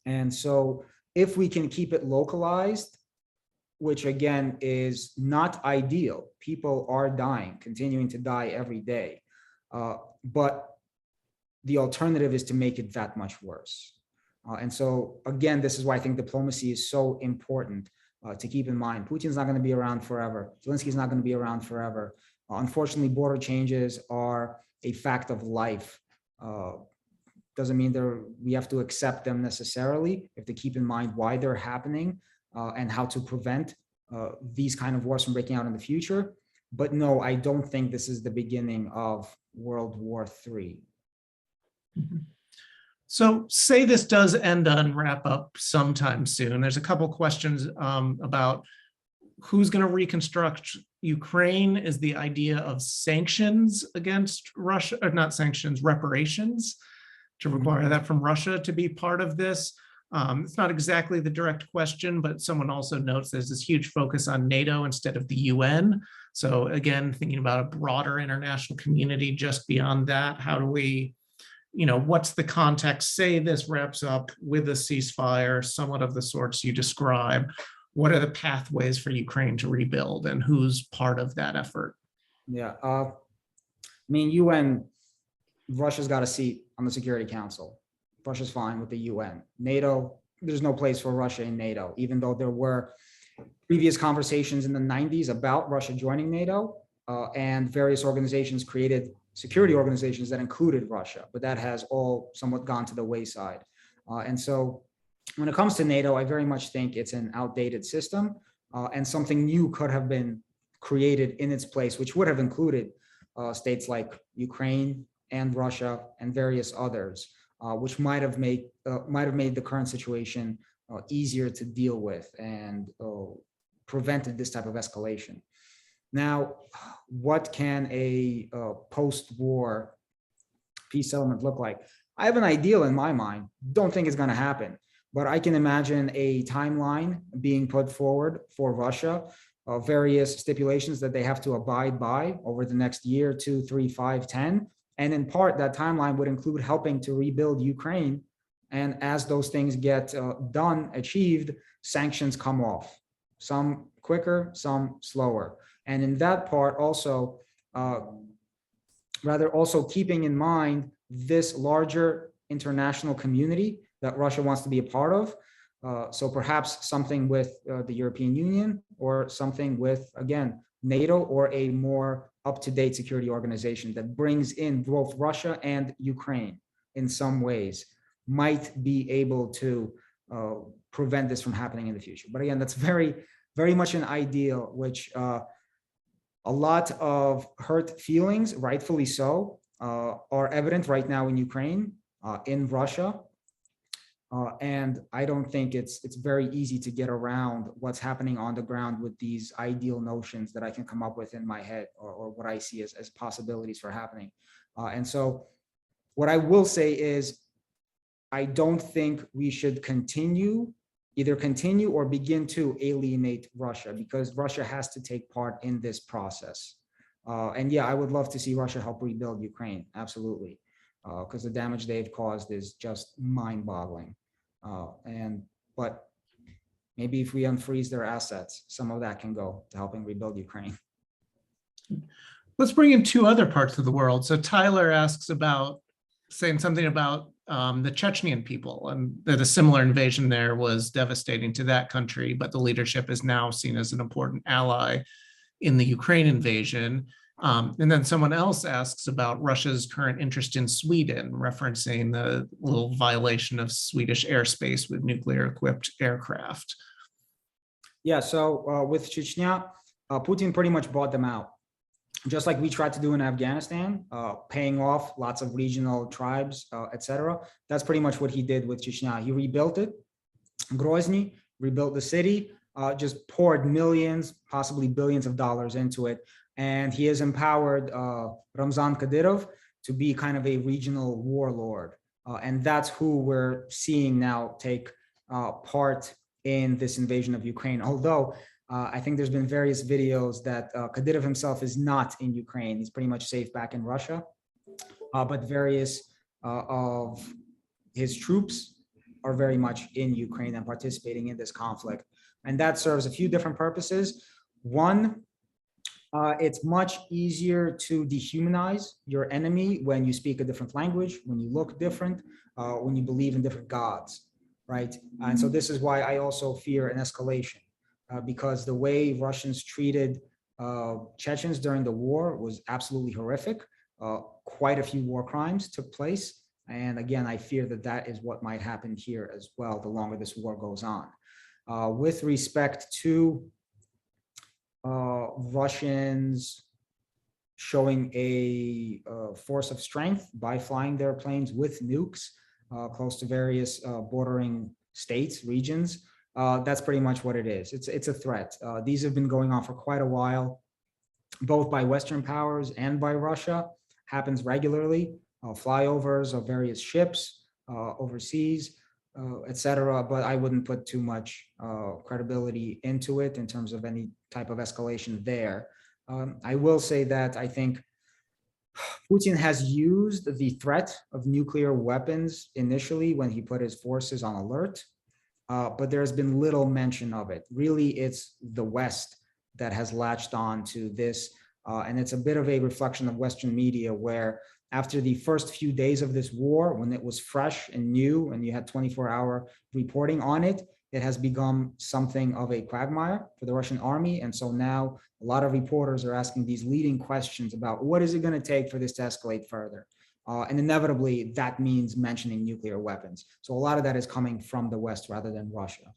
And so if we can keep it localized, which again is not ideal, people are dying, continuing to die every day. But the alternative is to make it that much worse. And so again, this is why I think diplomacy is so important to keep in mind. Putin's not going to be around forever. Zelensky's not going to be around forever. Unfortunately, border changes are a fact of life. Doesn't mean we have to accept them necessarily. We have to keep in mind why they're happening and how to prevent these kind of wars from breaking out in the future. But no, I don't think this is the beginning of World War III. Mm-hmm. So say this does end and wrap up sometime soon. There's a couple questions about who's going to reconstruct Ukraine. Is the idea of sanctions against Russia, or not sanctions, reparations, to require that from Russia to be part of this? It's not exactly the direct question, but someone also notes there's this huge focus on NATO instead of the UN. So again, thinking about a broader international community just beyond that, how do we, what's the context? Say this wraps up with a ceasefire, somewhat of the sorts you describe. What are the pathways for Ukraine to rebuild, and who's part of that effort? Yeah, I mean, UN, Russia's got a seat on the Security Council. Russia's fine with the UN. NATO, there's no place for Russia in NATO, even though there were previous conversations in the 90s about Russia joining NATO, and various organizations created security organizations that included Russia, but that has all somewhat gone to the wayside. And so when it comes to NATO, I very much think it's an outdated system, and something new could have been created in its place, which would have included states like Ukraine and Russia and various others, which might have made the current situation easier to deal with and prevented this type of escalation. Now, what can a post-war peace settlement look like? I have an ideal in my mind. Don't think it's going to happen, but I can imagine a timeline being put forward for Russia, various stipulations that they have to abide by over the next year, 2, 3, 5, 10. And in part, that timeline would include helping to rebuild Ukraine. And as those things get done, achieved, sanctions come off, some quicker, some slower. And in that part also, also keeping in mind this larger international community that Russia wants to be a part of. So perhaps something with the European Union, or something with, again, NATO, or a more up-to-date security organization that brings in both Russia and Ukraine in some ways, might be able to prevent this from happening in the future. But again, that's very, very much an ideal, which a lot of hurt feelings, rightfully so, are evident right now in Ukraine, in Russia. And I don't think it's very easy to get around what's happening on the ground with these ideal notions that I can come up with in my head, or what I see as possibilities for happening. And so what I will say is, I don't think we should either continue or begin to alienate Russia, because Russia has to take part in this process. And yeah, I would love to see Russia help rebuild Ukraine, absolutely, because the damage they've caused is just mind-boggling. But maybe if we unfreeze their assets, some of that can go to helping rebuild Ukraine. Let's bring in two other parts of the world. So Tyler asks about, saying something about the Chechnyan people, and that a similar invasion there was devastating to that country, but the leadership is now seen as an important ally in the Ukraine invasion. And then someone else asks about Russia's current interest in Sweden, referencing the little violation of Swedish airspace with nuclear-equipped aircraft. Yeah, so with Chechnya, Putin pretty much bought them out. Just like we tried to do in Afghanistan, paying off lots of regional tribes, etc. That's pretty much what he did with Chechnya. He rebuilt it. Grozny rebuilt the city, just poured millions, possibly billions of dollars into it. And he has empowered Ramzan Kadyrov to be kind of a regional warlord. And that's who we're seeing now take part in this invasion of Ukraine. Although I think there's been various videos that Kadyrov himself is not in Ukraine. He's pretty much safe back in Russia. But various of his troops are very much in Ukraine and participating in this conflict. And that serves a few different purposes. One, it's much easier to dehumanize your enemy when you speak a different language, when you look different, when you believe in different gods, right? And so this is why I also fear an escalation, because the way Russians treated Chechens during the war was absolutely horrific. Quite a few war crimes took place. And again, I fear that that is what might happen here as well, the longer this war goes on. With respect to Russians showing a force of strength by flying their planes with nukes close to various bordering states, regions, that's pretty much what it is. It's a threat. These have been going on for quite a while, both by Western powers and by Russia. Happens regularly. Flyovers of various ships overseas, etc. But I wouldn't put too much credibility into it in terms of any type of escalation there. I will say that I think Putin has used the threat of nuclear weapons initially when he put his forces on alert, but there's been little mention of it. Really, it's the West that has latched on to this, and it's a bit of a reflection of Western media where after the first few days of this war, when it was fresh and new and you had 24-hour reporting on it, it has become something of a quagmire for the Russian army. And so now a lot of reporters are asking these leading questions about what is it going to take for this to escalate further? And inevitably, that means mentioning nuclear weapons. So a lot of that is coming from the West rather than Russia.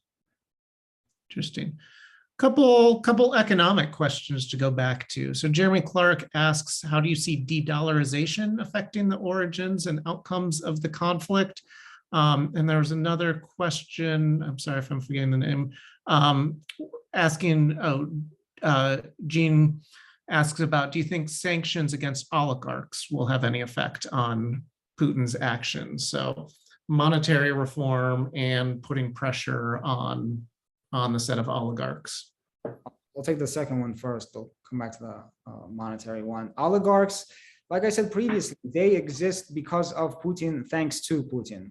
Interesting. Couple economic questions to go back to. So Jeremy Clark asks, how do you see de-dollarization affecting the origins and outcomes of the conflict? And there was another question, I'm sorry if I'm forgetting the name, asking, Gene asks about, do you think sanctions against oligarchs will have any effect on Putin's actions? So monetary reform and putting pressure on the set of oligarchs. We'll take the second one first. I'll come back to the monetary one. Oligarchs, like I said previously, they exist because of Putin, thanks to Putin.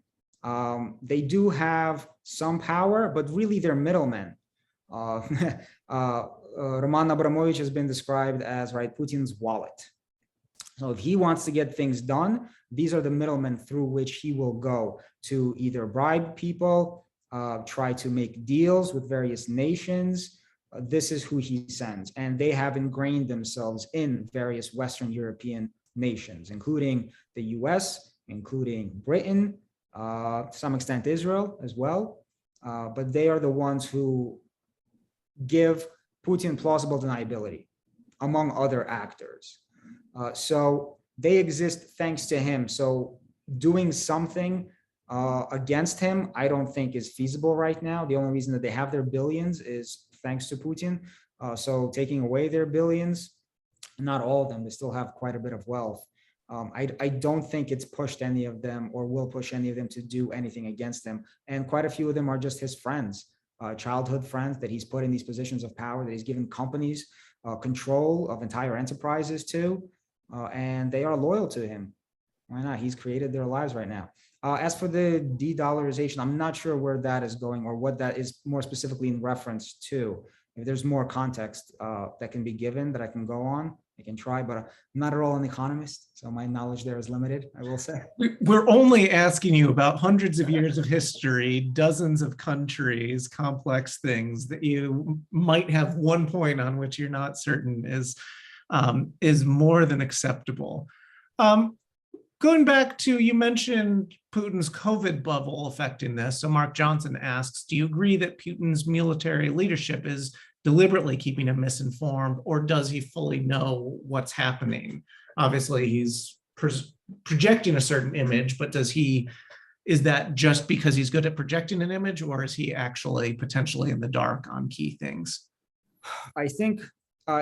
They do have some power, but really they're middlemen. Roman Abramovich has been described as, right, Putin's wallet. So if he wants to get things done, these are the middlemen through which he will go to either bribe people, try to make deals with various nations. This is who he sends. And they have ingrained themselves in various Western European nations, including the US, including Britain, to some extent Israel as well. But they are the ones who give Putin plausible deniability, among other actors. So they exist thanks to him. So doing something against him, I don't think is feasible right now. The only reason that they have their billions is thanks to Putin. So taking away their billions, not all of them, they still have quite a bit of wealth. I don't think it's pushed any of them or will push any of them to do anything against him. And quite a few of them are just his friends, childhood friends that he's put in these positions of power, that he's given companies control of entire enterprises to, and they are loyal to him. Why not? He's created their lives right now. As for the de-dollarization, I'm not sure where that is going or what that is more specifically in reference to. If there's more context that can be given that I can go on, I can try, but I'm not at all an economist, so my knowledge there is limited, I will say. We're only asking you about hundreds of years of history, dozens of countries, complex things that you might have one point on which you're not certain is more than acceptable. Going back to, you mentioned Putin's COVID bubble affecting this. So Mark Johnson asks, do you agree that Putin's military leadership is deliberately keeping him misinformed, or does he fully know what's happening? Obviously, he's projecting a certain image, but is that just because he's good at projecting an image, or is he actually potentially in the dark on key things? I think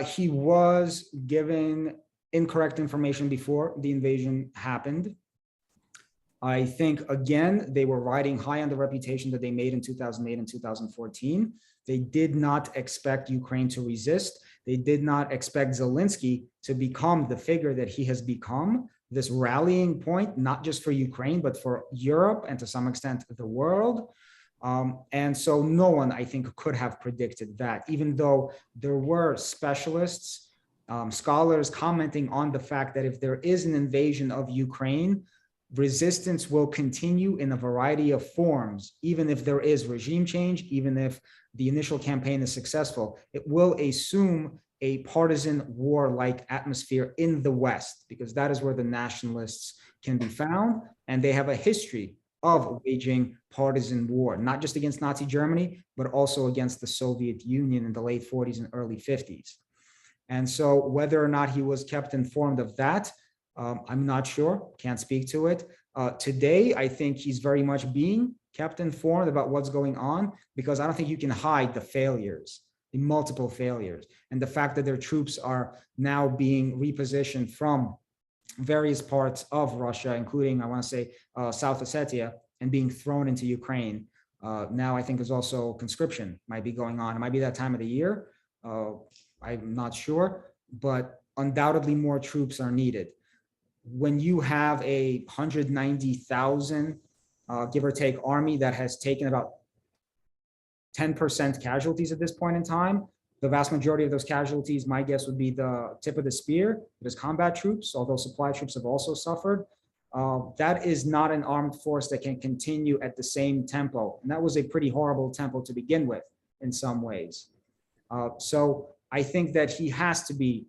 he was given incorrect information before the invasion happened. I think, again, they were riding high on the reputation that they made in 2008 and 2014. They did not expect Ukraine to resist. They did not expect Zelensky to become the figure that he has become, this rallying point, not just for Ukraine, but for Europe and to some extent the world. And so no one, I think, could have predicted that, even though there were specialists, scholars commenting on the fact that if there is an invasion of Ukraine, resistance will continue in a variety of forms. Even if there is regime change, even if the initial campaign is successful, it will assume a partisan war-like atmosphere in the West, because that is where the nationalists can be found. And they have a history of waging partisan war, not just against Nazi Germany, but also against the Soviet Union in the late 40s and early 50s. And so whether or not he was kept informed of that, I'm not sure, can't speak to it. Today, I think he's very much being kept informed about what's going on, because I don't think you can hide the failures, the multiple failures, and the fact that their troops are now being repositioned from various parts of Russia, including, I want to say, South Ossetia, and being thrown into Ukraine. Now, I think there's also conscription might be going on. It might be that time of the year. I'm not sure, but undoubtedly more troops are needed. When you have a 190,000, give or take, army that has taken about 10% casualties at this point in time, the vast majority of those casualties, my guess would be the tip of the spear. It is combat troops, although supply troops have also suffered. That is not an armed force that can continue at the same tempo. And that was a pretty horrible tempo to begin with in some ways. So I think that he has to be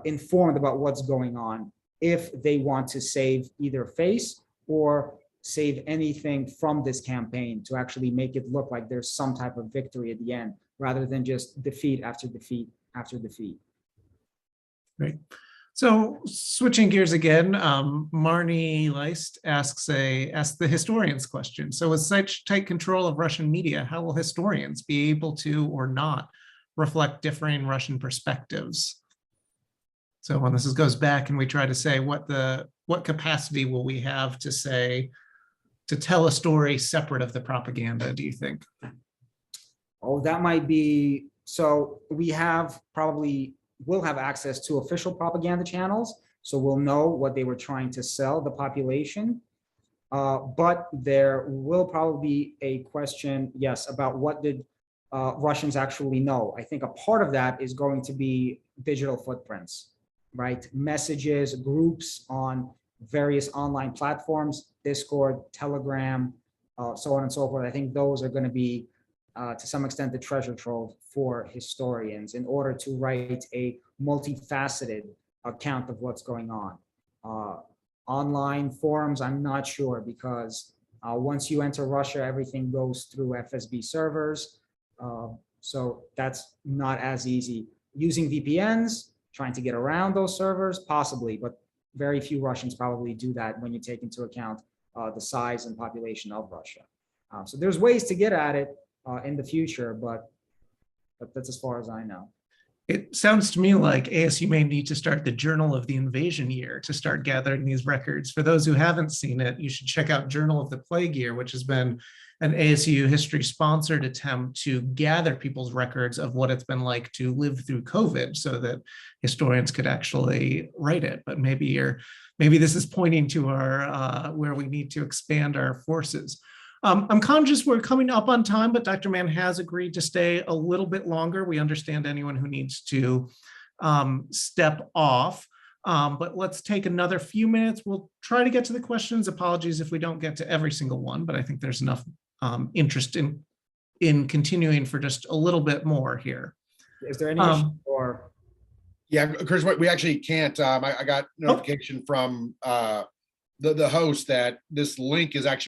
informed about what's going on if they want to save either face or save anything from this campaign, to actually make it look like there's some type of victory at the end, rather than just defeat after defeat after defeat. Great. So switching gears again, Marnie Leist asks the historians question. So with such tight control of Russian media, how will historians be able to or not reflect differing Russian perspectives? So when this goes back and we try to say what capacity will we have to say, to tell a story separate of the propaganda, do you think? Oh, that might be, so we will have access to official propaganda channels. So we'll know what they were trying to sell the population. But there will probably be a question, yes, about what did Russians actually know. I think a part of that is going to be digital footprints, right? Messages, groups on various online platforms, Discord, Telegram, so on and so forth. I think those are going to be, to some extent, the treasure trove for historians in order to write a multifaceted account of what's going on. Online forums, I'm not sure, because once you enter Russia, everything goes through FSB servers. So that's not as easy. Using VPNs, trying to get around those servers, possibly, but very few Russians probably do that when you take into account the size and population of Russia. So there's ways to get at it in the future, but that's as far as I know. It sounds to me like ASU may need to start the Journal of the Invasion Year to start gathering these records. For those who haven't seen it, you should check out Journal of the Plague Year, which has been an ASU history sponsored attempt to gather people's records of what it's been like to live through COVID, so that historians could actually write it. But maybe this is pointing to our where we need to expand our forces. I'm conscious we're coming up on time, but Dr. Mann has agreed to stay a little bit longer. We understand anyone who needs to step off, but let's take another few minutes. We'll try to get to the questions. Apologies if we don't get to every single one, but I think there's enough interest in continuing for just a little bit more here. Is there any issue or? Yeah, Chris, we actually can't. I got notification from the host that this link is actually